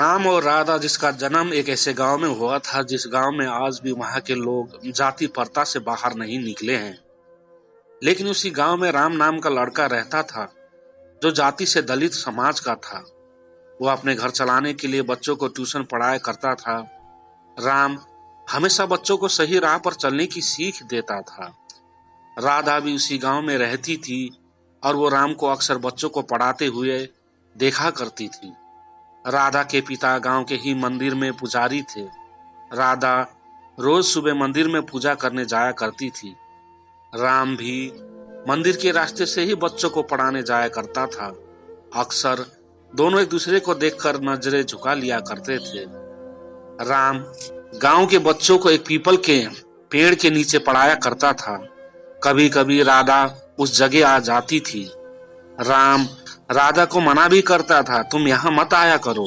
राम और राधा जिसका जन्म एक ऐसे गांव में हुआ था जिस गांव में आज भी वहां के लोग जाति प्रथा से बाहर नहीं निकले हैं। लेकिन उसी गांव में राम नाम का लड़का रहता था जो जाति से दलित समाज का था। वो अपने घर चलाने के लिए बच्चों को ट्यूशन पढ़ाया करता था। राम हमेशा बच्चों को सही राह पर चलने की सीख देता था। राधा भी उसी गांव में रहती थी और वो राम को अक्सर बच्चों को पढ़ाते हुए देखा करती थी। राधा के पिता गांव के ही मंदिर में पुजारी थे। राधा रोज सुबह मंदिर में पूजा करने जाया करती थी। राम भी मंदिर के रास्ते से ही बच्चों को पढ़ाने जाया करता था। अक्सर दोनों एक दूसरे को देखकर नजरें झुका लिया करते थे। राम गांव के बच्चों को एक पीपल के पेड़ के नीचे पढ़ाया करता था। कभी कभी राधा उस जगह आ जाती थी। राम राधा को मना भी करता था, तुम यहाँ मत आया करो,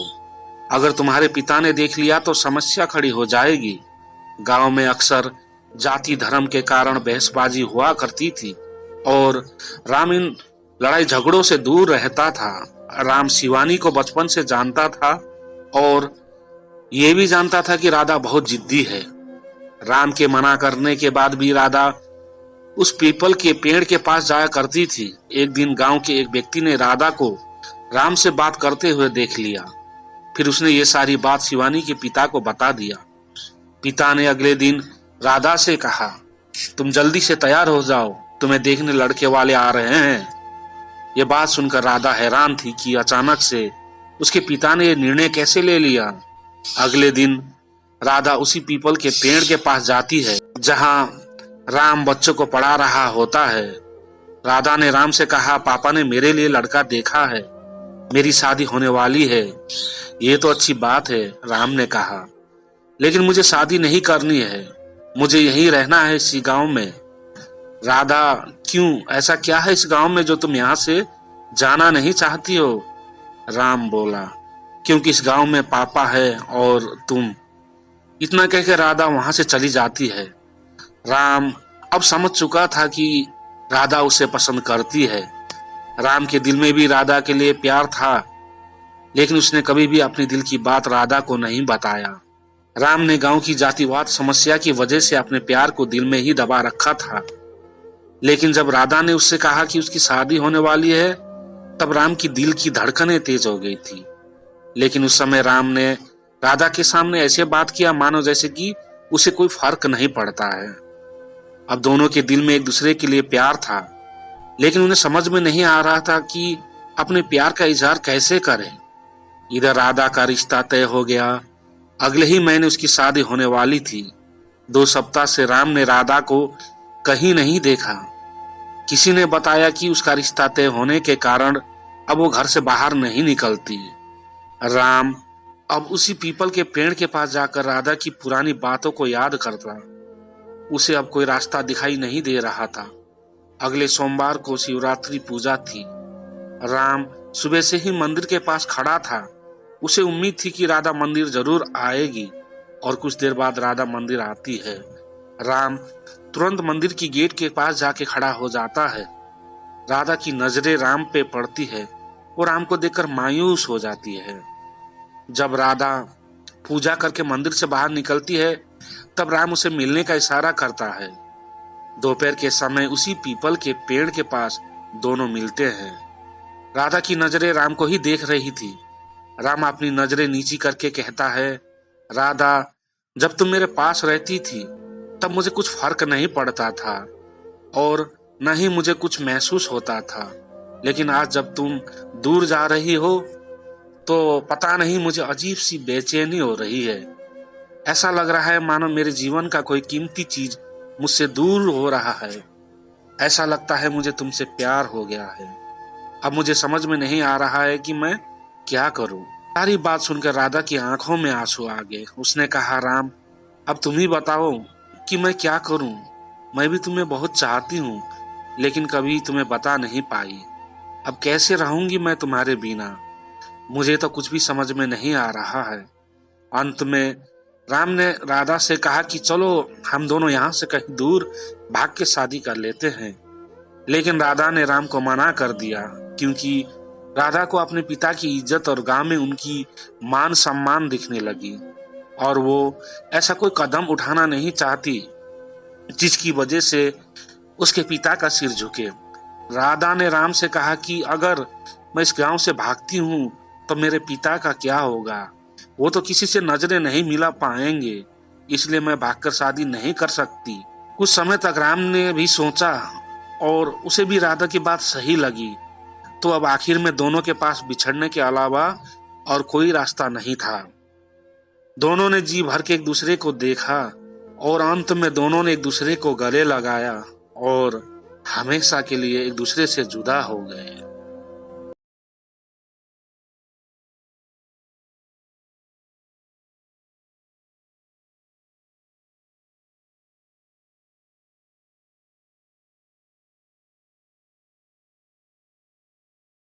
अगर तुम्हारे पिता ने देख लिया तो समस्या खड़ी हो जाएगी। गांव में अक्सर जाति धर्म के कारण बहसबाजी हुआ करती थी और राम इन लड़ाई झगड़ों से दूर रहता था। राम शिवानी को बचपन से जानता था और ये भी जानता था कि राधा बहुत जिद्दी है। राम के मना करने के बाद भी राधा उस पीपल के पेड़ के पास जाया करती थी। एक दिन गांव के एक व्यक्ति ने राधा को राम से बात करते हुए देख लिया। फिर उसने ये सारी बात शिवानी के पिता को बता दिया। पिता ने अगले दिन राधा से कहा, तुम जल्दी से तैयार हो जाओ, तुम्हें देखने लड़के वाले आ रहे हैं। ये बात सुनकर राधा हैरान थी कि अचानक से उसके पिता ने यह निर्णय कैसे ले लिया। अगले दिन राधा उसी पीपल के पेड़ के पास जाती है जहां राम बच्चों को पढ़ा रहा होता है। राधा ने राम से कहा, पापा ने मेरे लिए लड़का देखा है, मेरी शादी होने वाली है। ये तो अच्छी बात है, राम ने कहा, लेकिन मुझे शादी नहीं करनी है, मुझे यहीं रहना है इसी गांव में। राधा, क्यों, ऐसा क्या है इस गांव में जो तुम यहाँ से जाना नहीं चाहती हो? राम बोला, क्योंकि इस गांव में पापा है और तुम। इतना कहकर राधा वहां से चली जाती है। राम अब समझ चुका था कि राधा उसे पसंद करती है। राम के दिल में भी राधा के लिए प्यार था, लेकिन उसने कभी भी अपने दिल की बात राधा को नहीं बताया। राम ने गांव की जातिवाद समस्या की वजह से अपने प्यार को दिल में ही दबा रखा था। लेकिन जब राधा ने उससे कहा कि उसकी शादी होने वाली है, तब राम की दिल की धड़कनें तेज हो गई थी। लेकिन उस समय राम ने राधा के सामने ऐसे बात किया मानो जैसे कि उसे कोई फर्क नहीं पड़ता है। अब दोनों के दिल में एक दूसरे के लिए प्यार था, लेकिन उन्हें समझ में नहीं आ रहा था कि अपने प्यार का इजहार कैसे करें। इधर राधा का रिश्ता तय हो गया। अगले ही महीने उसकी शादी होने वाली थी। 2 सप्ताह से राम ने राधा को कहीं नहीं देखा। किसी ने बताया कि उसका रिश्ता तय होने के कारण अब वो घर से बाहर नहीं निकलती। राम अब उसी पीपल के पेड़ के पास जाकर राधा की पुरानी बातों को याद करता। उसे अब कोई रास्ता दिखाई नहीं दे रहा था। अगले सोमवार को शिवरात्रि पूजा थी। राम सुबह से ही मंदिर के पास खड़ा था। उसे उम्मीद थी कि राधा मंदिर जरूर आएगी और कुछ देर बाद राधा मंदिर आती है। राम तुरंत मंदिर की गेट के पास जाके खड़ा हो जाता है। राधा की नजरें राम पे पड़ती है। वो राम को देखकर मायूस हो जाती है। जब राधा पूजा करके मंदिर से बाहर निकलती है, तब राम उसे मिलने का इशारा करता है। दोपहर के समय उसी पीपल के पेड़ के पास दोनों मिलते हैं। राधा की नजरें राम को ही देख रही थी। राम अपनी नजरें नीची करके कहता है, राधा, जब तुम मेरे पास रहती थी तब मुझे कुछ फर्क नहीं पड़ता था और न ही मुझे कुछ महसूस होता था, लेकिन आज जब तुम दूर जा रही हो तो पता नहीं मुझे अजीब सी बेचैनी हो रही है। ऐसा लग रहा है मानो मेरे जीवन का कोई कीमती चीज मुझसे दूर हो रहा है। ऐसा लगता है मुझे तुमसे प्यार हो गया है। अब मुझे समझ में नहीं आ रहा है कि मैं क्या करूं। सारी बात सुनकर राधा की आंखों में आंसू आ गए। उसने कहा, राम, अब तुम ही बताओ कि मैं क्या करूं। मैं भी तुम्हें बहुत चाहती हूँ, लेकिन कभी तुम्हें बता नहीं पाई। अब कैसे रहूंगी मैं तुम्हारे बिना? मुझे तो कुछ भी समझ में नहीं आ रहा है। अंत में राम ने राधा से कहा कि चलो हम दोनों यहाँ से कहीं दूर भाग के शादी कर लेते हैं। लेकिन राधा ने राम को मना कर दिया, क्योंकि राधा को अपने पिता की इज्जत और गांव में उनकी मान सम्मान दिखने लगी और वो ऐसा कोई कदम उठाना नहीं चाहती जिसकी वजह से उसके पिता का सिर झुके। राधा ने राम से कहा कि अगर मैं इस गांव से भागती हूँ तो मेरे पिता का क्या होगा? वो तो किसी से नजरें नहीं मिला पाएंगे, इसलिए मैं भागकर शादी नहीं कर सकती। कुछ समय तक राम ने भी सोचा और उसे भी राधा की बात सही लगी। तो अब आखिर में दोनों के पास बिछड़ने के अलावा और कोई रास्ता नहीं था। दोनों ने जी भर के एक दूसरे को देखा और अंत में दोनों ने एक दूसरे को गले लगाया और हमेशा के लिए एक दूसरे से जुदा हो गए।